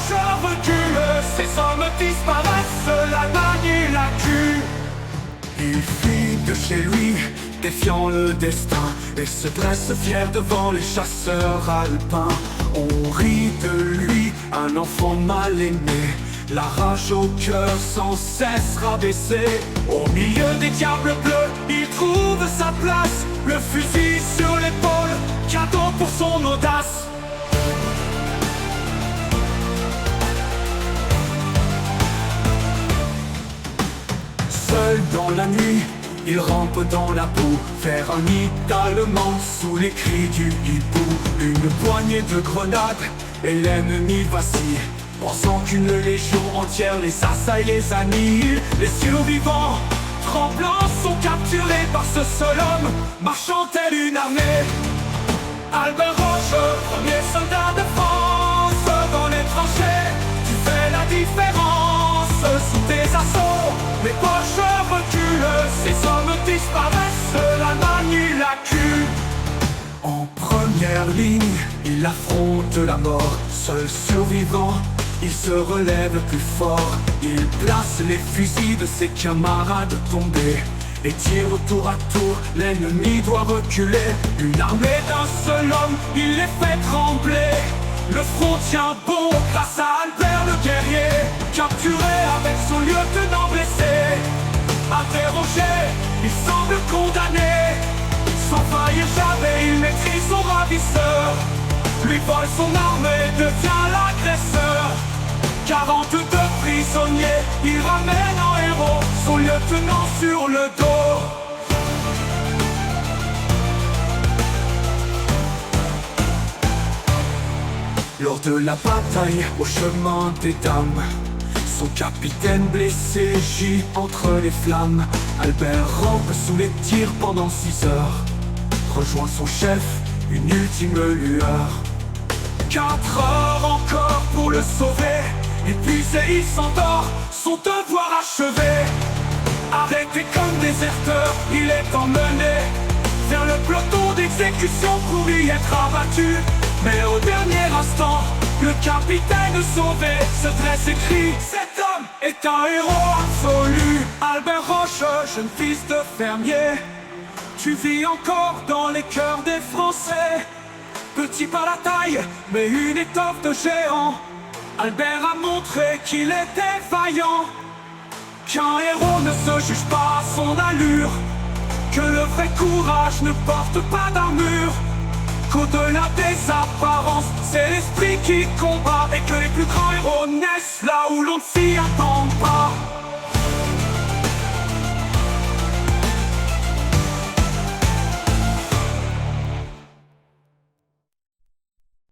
Roche recule, ces hommes disparaissent, l'Allemagne la tue. Il fuit de chez lui, défiant le destin, et se dresse fier devant les chasseurs alpins. On rit de lui, un enfant mal aimé, la rage au cœur sans cesse rabaissée. Au milieu des diables bleus, il trouve sa place, le fusil sur l'épaule, cadeau pour son audace. Seul dans la nuit, il rampe dans la boue, faire un nid d'Allemand sous les cris du hibou. Une poignée de grenades et l'ennemi vacille, pensant qu'une légion entière les assaille, les annihile. Les survivants, tremblants, sont capturés par ce seul homme, marchant tel une armée. Albert Roche, premier soldat de France, dans les tranchées, tu fais la différence. Sous tes assauts, les poches reculent, ces hommes disparaissent, l'Allemagne la tue. En première ligne, il affronte la mort, seul survivant, il se relève plus fort. Il place les fusils de ses camarades tombés et tire tour à tour, l'ennemi doit reculer. Une armée d'un seul homme, il les fait trembler. Le front tient bon grâce à Albert le guerrier, capturé avec son lieutenant blessé. Interrogé, il semble condamné, sans faillir jamais, il maîtrise son ravisseur. Lui vole son arme et devient l'agresseur. 42 prisonniers, il ramène en héros son lieutenant sur le dos. Lors de la bataille au chemin des dames, son capitaine blessé gît entre les flammes. Albert rampe sous les tirs pendant 6 heures, rejoint son chef, une ultime lueur. 4 heures encore pour le sauver, épuisé il s'endort, son devoir achevé. Arrêté comme déserteur, il est emmené vers le peloton d'exécution pour y être abattu. Mais au dernier instant, le capitaine sauvé se dresse et crie: cet homme est un héros absolu. Albert Roche, jeune fils de fermier, tu vis encore dans les cœurs des Français. Petit par la taille, mais une étoffe de géant, Albert a montré qu'il était vaillant. Qu'un héros ne se juge pas à son allure, que le vrai courage ne porte pas d'armure, qu'au-delà des apparences, c'est l'esprit qui combat, et que les plus grands héros naissent là où l'on ne s'y attend.